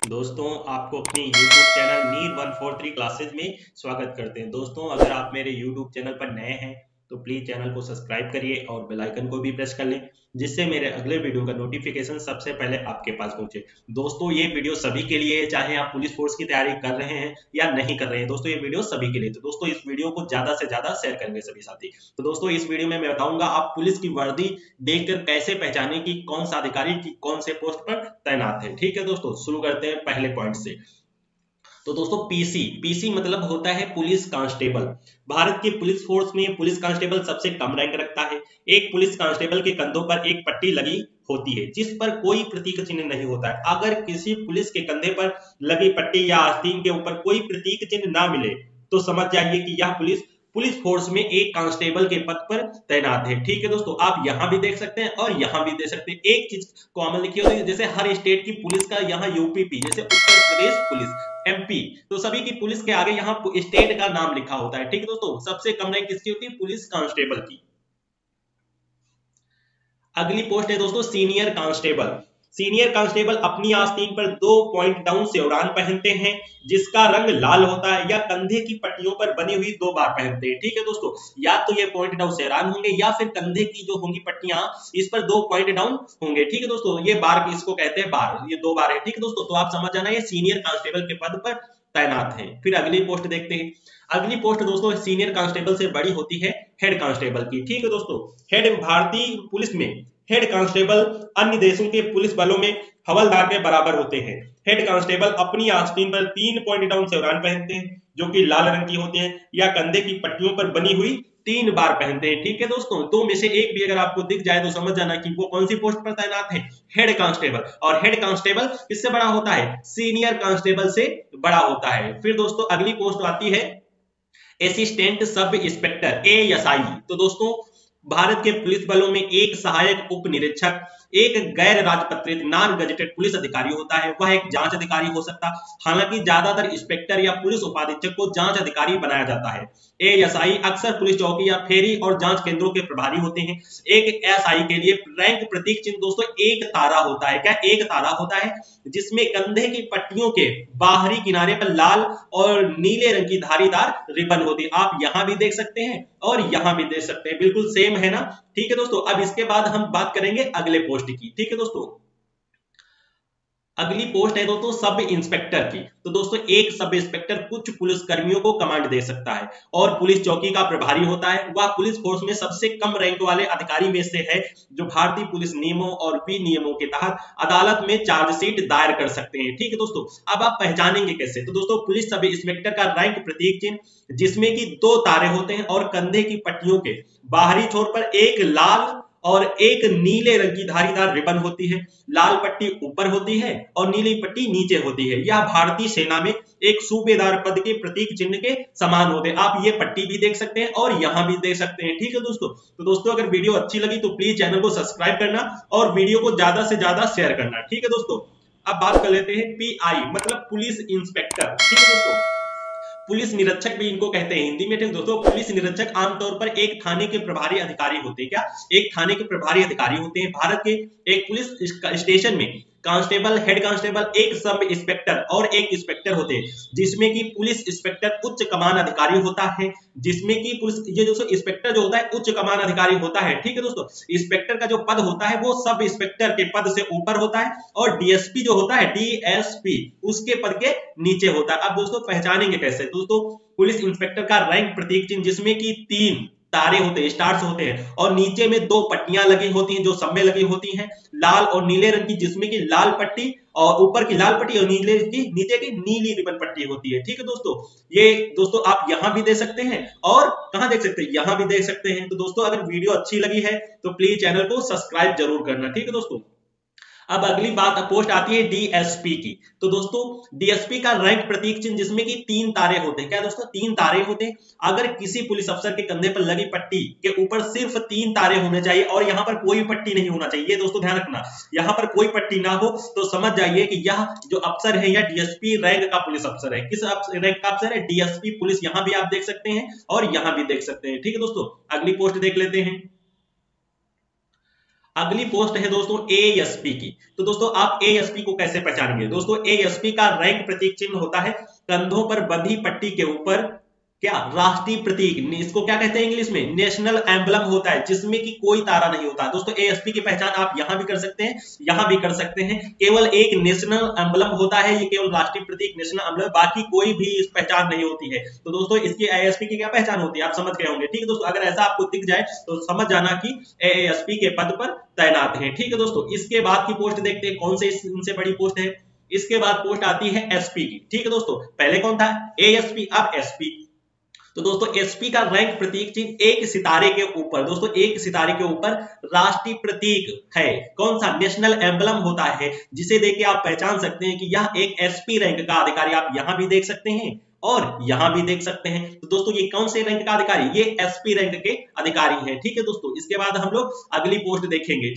दोस्तों आपको अपने YouTube चैनल नीर 143 क्लासेज में स्वागत करते हैं। दोस्तों अगर आप मेरे YouTube चैनल पर नए हैं तो प्लीज चैनल को सब्सक्राइब करिए और बेल आइकन को भी प्रेस कर लें, जिससे मेरे अगले वीडियो का नोटिफिकेशन सबसे पहले आपके पास पहुंचे। दोस्तों ये वीडियो सभी के लिए है, चाहे आप पुलिस फोर्स की तैयारी कर रहे हैं या नहीं कर रहे हैं। दोस्तों ये वीडियो सभी के लिए, तो दोस्तों इस वीडियो को ज्यादा से ज्यादा शेयर करेंगे सभी साथी। तो दोस्तों इस वीडियो में मैं बताऊंगा आप पुलिस की वर्दी देखकर कैसे पहचाने की कौन सा अधिकारी की कौन से पोस्ट पर तैनात है। ठीक है दोस्तों, शुरू करते हैं पहले पॉइंट से। तो दोस्तों पीसी मतलब होता है पुलिस कांस्टेबल। भारत के पुलिस फोर्स में पुलिस कांस्टेबल सबसे कम रैंक रखता है। एक पुलिस कांस्टेबल के कंधों पर एक पट्टी लगी होती है जिस पर कोई प्रतीक चिन्ह नहीं होता है। अगर किसी पुलिस के कंधे पर लगी पट्टी या आस्तीन के ऊपर कोई प्रतीक चिन्ह ना मिले तो समझ जाइए कि यह पुलिस पुलिस फोर्स में एक कांस्टेबल के पद पर तैनात है। ठीक है दोस्तों, आप यहां भी देख सकते हैं और यहां भी देख सकते हैं। एक चीज कॉमन लिखी होती है, जैसे हर स्टेट की पुलिस का यहाँ यूपीपी, जैसे उत्तर प्रदेश पुलिस, एमपी, तो सभी की पुलिस के आगे यहाँ स्टेट का नाम लिखा होता है। ठीक है दोस्तों, सबसे कम रैंक किसकी होती है? पुलिस कांस्टेबल की। अगली पोस्ट है दोस्तों सीनियर कांस्टेबल। सीनियर कांस्टेबल अपनी आस्तीन पर 2 पॉइंट डाउन शेवरॉन पहनते हैं जिसका रंग लाल होता है या कंधे की पट्टियों पर बनी हुई 2 बार पहनते हैं। ठीक है दोस्तों, या तो ये पॉइंट डाउन शेवरॉन होंगे या फिर कंधे की जो होंगी पट्टियां, इस पर 2 पॉइंट डाउन होंगे। ठीक है दोस्तों, ये बार इसको कहते हैं बार, ये 2 बार है। ठीक है दोस्तों, तो आप समझ जाना ये सीनियर कांस्टेबल के पद पर तैनात है। फिर अगली पोस्ट देखते हैं। अगली पोस्ट दोस्तों सीनियर कांस्टेबल से बड़ी होती है हेड कांस्टेबल की। ठीक है दोस्तों, हेड भारतीय पुलिस में हेड कांस्टेबल अन्य देशों के पुलिस बलों में हवलदार के बराबर होते हैं। हेड कांस्टेबल अपनी आस्तीन पर 3 पॉइंट डाउन शेवरॉन पहनते हैं जो कि लाल रंग की होती हैं या कंधे की पट्टियों पर बनी हुई 3 बार पहनते हैं। ठीक है दोस्तों, 2 में से एक भी अगर आपको दिख जाए तो समझ जाना कि वो कौन सी पोस्ट पर तैनात है? Head constable. और हेड कांस्टेबल किससे बड़ा होता है? सीनियर कांस्टेबल से बड़ा होता है। फिर दोस्तों अगली पोस्ट आती है असिस्टेंट सब इंस्पेक्टर, एएसआई। तो दोस्तों भारत के पुलिस बलों में एक सहायक उप निरीक्षक, एक गैर राजपत्रित नॉन गजेटेड पुलिस अधिकारी होता है। वह एक जांच अधिकारी हो सकता, हालांकि ज्यादातर इंस्पेक्टर या पुलिस उपाधीक्षक को जांच अधिकारी बनाया जाता है। एएसआई अक्सर पुलिस चौकी या फेरी और जांच केंद्रों के प्रभारी होते हैं। एक एसआई के लिए रैंक प्रतीक चिन्ह दोस्तों एक तारा होता है। क्या? एक तारा होता है जिसमें कंधे की पट्टियों के बाहरी किनारे पर लाल और नीले रंग की धारीदार रिबन होती है। आप यहां भी देख सकते हैं और यहां भी देख सकते हैं, बिल्कुल सेम है ना। ठीक है दोस्तों, अब इसके बाद हम बात करेंगे अगले पोस्ट की। ठीक है दोस्तों, अगली पोस्ट है दोस्तों सब इंस्पेक्टर की। तो दोस्तों एक सब इंस्पेक्टर कुछ पुलिस कर्मियों को कमांड दे सकता है और पुलिस चौकी का प्रभारी होता है। वह पुलिस फोर्स में सबसे कम रैंक वाले अधिकारी में से है जो भारतीय पुलिस नियमों और विनियमों के तहत अदालत में चार्जशीट दायर कर सकते हैं। ठीक है दोस्तों, अब आप पहचानेंगे कैसे? तो दोस्तों पुलिस सब इंस्पेक्टर का रैंक प्रतीक चिन्ह जिसमें कि 2 तारे होते हैं और कंधे की पट्टियों के बाहरी छोर पर एक लाल और एक नीले रंग की धारीदार रिबन होती है। लाल पट्टी ऊपर होती है और नीली पट्टी नीचे होती है। यह भारतीय सेना में एक सूबेदार पद के प्रतीक चिन्ह के समान होते हैं। आप ये पट्टी भी देख सकते हैं और यहां भी देख सकते हैं। ठीक है दोस्तों, तो दोस्तों अगर वीडियो अच्छी लगी तो प्लीज चैनल को सब्सक्राइब करना और वीडियो को ज्यादा से ज्यादा शेयर करना। ठीक है दोस्तों, अब बात कर लेते हैं पीआई मतलब पुलिस इंस्पेक्टर। ठीक है दोस्तों, पुलिस निरीक्षक भी इनको कहते हैं हिंदी में। दोस्तों पुलिस निरीक्षक आमतौर पर एक थाने के प्रभारी अधिकारी होते हैं। क्या? एक थाने के प्रभारी अधिकारी होते हैं। भारत के एक पुलिस स्टेशन में कांस्टेबल, हेड कांस्टेबल, एक सब इंस्पेक्टर और एक इंस्पेक्टर होते हैं जिसमें कि पुलिस इंस्पेक्टर उच्च कमान अधिकारी होता है, जिसमें कि पुलिस ये दोस्तों इंस्पेक्टर जो होता है उच्च कमान अधिकारी होता है। ठीक है दोस्तों, इंस्पेक्टर का जो पद होता है वो सब इंस्पेक्टर के पद से ऊपर होता है और डीएसपी जो होता है, डीएसपी, उसके पद के नीचे होता है। अब दोस्तों पहचानेंगे कैसे? दोस्तों पुलिस इंस्पेक्टर का रैंक प्रतीक चिन्ह जिसमें कि 3 तारे होते हैं, स्टार्स होते हैं और नीचे में 2 पट्टियां लगी होती हैं जो सब में लगी होती हैं, लाल और नीले रंग की, जिसमें कि लाल पट्टी और ऊपर की लाल पट्टी और नीले की नीचे की नीली रिबन पट्टी होती है। ठीक है दोस्तों, ये दोस्तों आप यहां भी देख सकते हैं और कहां देख सकते हैं? यहां भी देख सकते हैं। तो दोस्तों अगर वीडियो अच्छी लगी है तो प्लीज चैनल को सब्सक्राइब जरूर करना। ठीक है दोस्तों, अब अगली बात पोस्ट आती है डीएसपी की। तो दोस्तों डीएसपी का रैंक प्रतीक चिन्ह जिसमें कि 3 तारे होते हैं। क्या दोस्तों? 3 तारे होते हैं। अगर किसी पुलिस अफसर के कंधे पर लगी पट्टी के ऊपर सिर्फ 3 तारे होने चाहिए और यहां पर कोई पट्टी नहीं होना चाहिए। दोस्तों ध्यान रखना, यहां पर कोई पट्टी ना हो तो समझ जाइए कि यह जो अफसर है यह डीएसपी रैंक का पुलिस अफसर है। किस रैंक का अफसर है? DSP police. यहां भी आप देख सकते हैं और यहां भी देख सकते हैं। ठीक है दोस्तों, अगली पोस्ट देख लेते हैं। अगली पोस्ट है दोस्तों एएसपी की। तो दोस्तों आप एएसपी को कैसे पहचानेंगे? दोस्तों एएसपी का रैंक प्रतीक चिन्ह होता है कंधों पर बंधी पट्टी के ऊपर क्या राष्ट्रीय प्रतीक, इसको क्या कहते हैं इंग्लिश में, नेशनल एम्बलम होता है, जिसमें कि कोई तारा नहीं होता। दोस्तों एएसपी की पहचान आप यहां भी कर सकते हैं, यहां भी कर सकते हैं। केवल एक नेशनल एम्बलम होता है, ये केवल राष्ट्रीय प्रतीक नेशनल एम्बलम, बाकी कोई भी इस पहचान नहीं होती है। तो दोस्तों इसकी एएसपी की क्या पहचान होती है आप समझ गए होंगे। ठीक है दोस्तों, अगर ऐसा आपको दिख जाए तो समझ जाना कि एएसपी के पद पर तैनात है। ठीक है दोस्तों, इसके बाद की पोस्ट देखते हैं कौन से इनसे बड़ी पोस्ट है। इसके बाद पोस्ट आती है एसपी की। ठीक है दोस्तों, पहले कौन था एएसपी, अब एसपी। तो दोस्तों एसपी का रैंक प्रतीक चिन्ह एक सितारे के ऊपर, दोस्तों एक सितारे के ऊपर राष्ट्रीय प्रतीक है, कौन सा, नेशनल एम्बलम होता है, जिसे देख के आप पहचान सकते हैं कि यह एक एसपी रैंक का अधिकारी। आप यहां भी देख सकते हैं और यहां भी देख सकते हैं। तो दोस्तों ये कौन से रैंक का अधिकारी, ये एसपी रैंक के अधिकारी हैं। ठीक है दोस्तों, इसके बाद हम लोग अगली पोस्ट देखेंगे।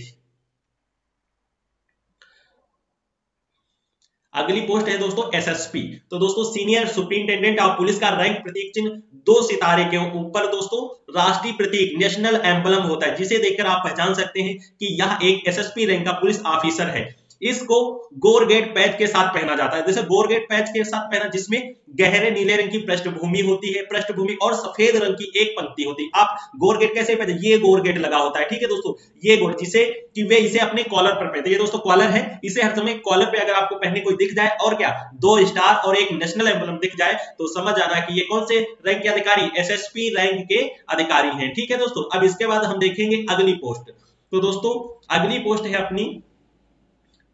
अगली पोस्ट है दोस्तों एसएसपी। तो दोस्तों सीनियर सुपरिंटेंडेंट ऑफ पुलिस का रैंक प्रतीक चिन्ह 2 सितारे के ऊपर दोस्तों राष्ट्रीय प्रतीक नेशनल एम्बलम होता है, जिसे देखकर आप पहचान सकते हैं कि यह एक एसएसपी रैंक का पुलिस ऑफिसर है। इसको गोरगेट पैच के साथ पहना जाता है, जैसे गोरगेट पैच के साथ पहना, जिसमें गहरे नीले रंग की पृष्ठभूमि होती है, पृष्ठभूमि और सफेद रंग की एक पंक्ति होती है। आप गोरगेट कैसे पहनते, ये गोरगेट लगा होता है। ठीक है दोस्तों, ये गोर, जिसे कि वे इसे अपने कॉलर पर पहनते हैं। ये दोस्तों कॉलर है, इसे हर समय कॉलर पे अगर आपको पहने कोई दिख जाए और क्या 2 स्टार और एक नेशनल एम्बलम दिख जाए तो समझ आना कि ये कौन से रैंक के अधिकारी, एसएसपी रैंक के अधिकारी हैं। ठीक है दोस्तों, अब इसके बाद हम देखेंगे अगली पोस्ट। तो दोस्तों अगली पोस्ट है अपनी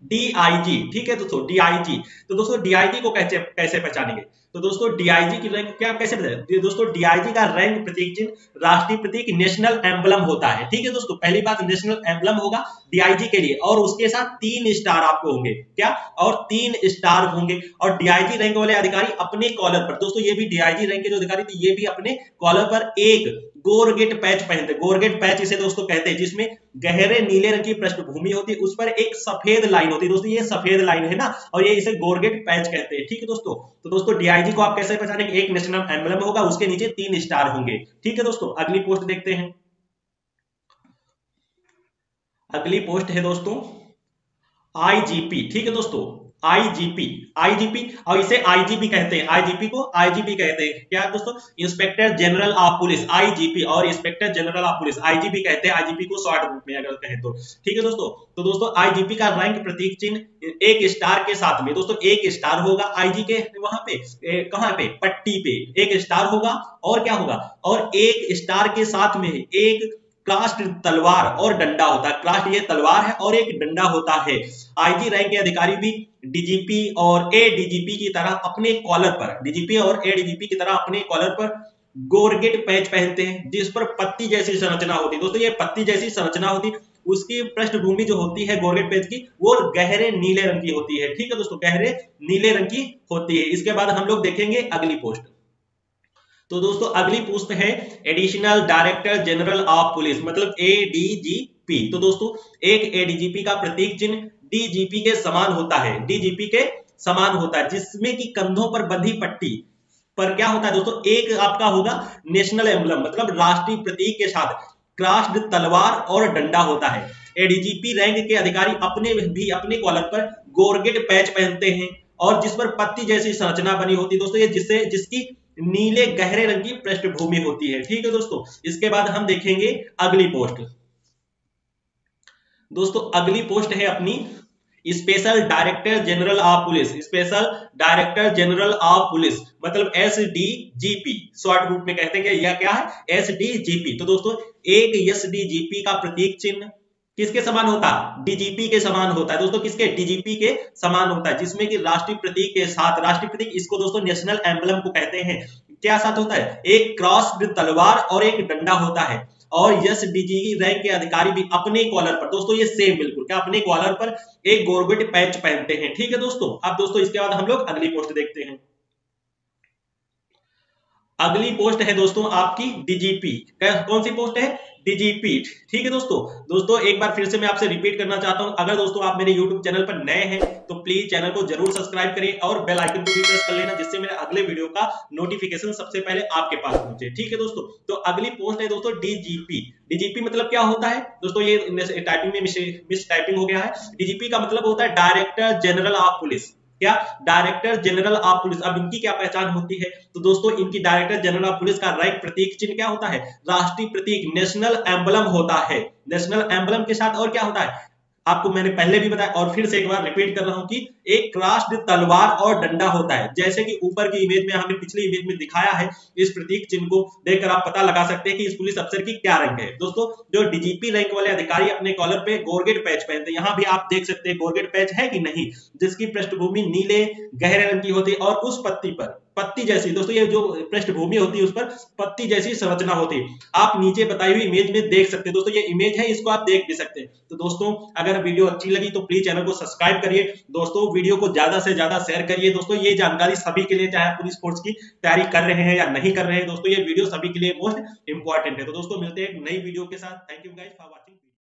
डीआईजी। ठीक है दोस्तों, डीआईजी। तो दोस्तों डीआईजी को कैसे पहचानेंगे? तो दोस्तों डीआईजी की रैंक क्या कैसे पहचानेंगे? दोस्तों डीआईजी का रैंक प्रतीक चिन्ह राष्ट्रीय प्रतीक नेशनल एम्बलम होता है। ठीक है दोस्तों, पहली बात नेशनल एम्बलम होगा डीआईजी के लिए और उसके साथ 3 स्टार आपको होंगे, क्या, और 3 स्टार होंगे। और डीआईजी रैंक वाले अधिकारी अपने कॉलर पर, दोस्तों ये भी डीआईजी रैंक के जो अधिकारी थे ये भी अपने कॉलर पर एक गोरगेट पैच पहनते। गोरगेट पैच इसे दोस्तों कहते हैं, जिसमें गहरे नीले रंग की पृष्ठभूमि होती है, उस पर एक सफेद लाइन होती है। दोस्तों ये सफेद लाइन है ना, और ये इसे गोरगेट पैच कहते हैं। ठीक है दोस्तों, तो दोस्तों डीआईजी को आप कैसे पहचानेंगे? एक नेशनल एम्बलम होगा, उसके नीचे 3 स्टार होंगे। ठीक है दोस्तों, अगली पोस्ट देखते हैं। अगली पोस्ट है दोस्तों आईजीपी। ठीक है दोस्तों, आईजीपी, आईजीपी और इसे आईजीपी कहते हैं, आईजीपी को आईजीपी कहते हैं। क्या दोस्तों, inspector general of police, IGP और inspector general of police IGP कहते हैं, आईजीपी को शॉर्ट रूप में अगर कहें तो। ठीक है दोस्तों, तो दोस्तों आईजीपी का रैंक प्रतीक चिन्ह 1 स्टार के साथ में, दोस्तों 1 स्टार होगा आईजी के वहां पे, कहां पे, पट्टी पे 1 स्टार होगा और क्या होगा, और 1 स्टार के साथ में एक क्लास्ट तलवार और डंडा होता है। क्लास्ट ये तलवार है और एक डंडा होता है। आईजी रैंक के अधिकारी भी डीजीपी और एडीजीपी की तरह अपने कॉलर पर, डीजीपी और एडीजीपी की तरह अपने कॉलर पर गोरगेट पैच पहनते हैं, जिस पर पत्ती जैसी संरचना होती है। दोस्तों ये पत्ती जैसी संरचना होती है, उसकी पृष्ठभूमि जो होती है गोरगेट पैच की वो गहरे नीले रंग की होती है। ठीक है दोस्तों, गहरे नीले रंग की होती है। इसके बाद हम लोग देखेंगे अगली पोस्ट। तो दोस्तों अगली पोस्ट है additional director general of police, मतलब एडीजीपी। तो दोस्तों एक एडीजीपी का प्रतीक चिन्ह डीजीपी के समान होता है, डीजीपी के समान होता है, जिसमें कि कंधों पर बंधी पट्टी पर क्या होता है दोस्तों, एक आपका होगा नेशनल एम्बलम, मतलब राष्ट्रीय प्रतीक के साथ क्रास्ड तलवार और डंडा होता है। एडीजीपी रैंक के अधिकारी अपने कॉलर पर गोरगेट पैच पहनते हैं और जिस पर पत्ती जैसी संरचना बनी होती है। दोस्तों ये जिसकी नीले गहरे रंग की पृष्ठभूमि होती है। ठीक है दोस्तों, इसके बाद हम देखेंगे अगली पोस्ट। दोस्तों अगली पोस्ट है अपनी special director general of police, special director general of police, मतलब एसडीजीपी शॉर्ट रूप में कहते हैं। यह क्या है, एसडीजीपी। तो दोस्तों एक एसडीजीपी का प्रतीक चिन्ह किसके समान होता है, डीजीपी के समान होता है। दोस्तों किसके, डीजीपी के समान होता है, जिसमें कि राष्ट्रीय प्रतीक के साथ, राष्ट्रीय प्रतीक इसको दोस्तों नेशनल एम्बलम को कहते हैं, क्या साथ होता है, एक क्रॉस्ड तलवार और एक डंडा होता है। और एसडीजी रैंक के अधिकारी भी अपने कॉलर पर, दोस्तों ये सेम बिल्कुल क्या, अपने कॉलर पर एक गोरगेट पैच पहनते हैं। ठीक है दोस्तों, अब दोस्तों इसके बाद हम लोग अगली पोस्ट देखते हैं। अगली पोस्ट है दोस्तों आपकी डीजीपी। कौन सी पोस्ट है? डीजीपी। ठीक है दोस्तों एक बार फिर से मैं आपसे रिपीट करना चाहता हूं, अगर दोस्तों आप मेरे यूट्यूब चैनल पर नए हैं तो प्लीज चैनल को जरूर सब्सक्राइब करिए और बेल आइकन को भी प्रेस कर लेना, जिससे मेरे अगले वीडियो का नोटिफिकेशन सबसे पहले आपके पास पहुंचे। ठीक है दोस्तों, तो अगली पोस्ट है दोस्तों डीजीपी। डीजीपी मतलब क्या होता है दोस्तों? ये टाइपिंग में मिस टाइपिंग हो गया है। डीजीपी का मतलब होता है डायरेक्टर जनरल ऑफ पुलिस। क्या? Director general of police. अब इनकी क्या पहचान होती है? तो दोस्तों इनकी डायरेक्टर जनरल ऑफ पुलिस का रैंक प्रतीक चिन्ह क्या होता है? राष्ट्रीय प्रतीक नेशनल एम्बलम होता है। नेशनल एम्बलम के साथ और क्या होता है आपको मैंने पहले भी बताया और फिर से एक बार रिपीट कर रहा हूं कि एक राष्ट्र तलवार और डंडा होता है। जैसे कि ऊपर की इमेज में हमें पिछली इमेज में दिखाया है, इस प्रतीक चिन्ह को देखकर आप पता लगा सकते हैं कि इस पुलिस अफसर की क्या रैंक है। दोस्तों जो डीजीपी रैंक वाले अधिकारी अपने कॉलर पे गॉर्गेट पैच पहनते हैं, यहां भी आप देख सकते हैं गॉर्गेट पैच है कि नहीं, जिसकी पृष्ठभूमि नीले गहरे रंग की होती है और उस पत्ती पर पत्ती जैसी, दोस्तों ये जो पृष्ठभूमि होती है उस पर पत्ती जैसी संरचना होती है। आप नीचे बताई हुई इमेज में देख सकते हैं दोस्तों, ये इमेज है, इसको आप देख भी सकते हैं। तो दोस्तों अगर वीडियो अच्छी लगी तो प्लीज चैनल को सब्सक्राइब करिए दोस्तों, वीडियो को ज्यादा से ज्यादा शेयर करिए दोस्तों। ये जानकारी सभी के लिए, चाहे पुलिस फोर्स की तैयारी कर रहे हैं या नहीं कर रहे हैं दोस्तों, ये वीडियो सभी के लिए मोस्ट इंपॉर्टेंट है। तो दोस्तों मिलते हैं एक नई वीडियो के साथ। Thank you guys for watching.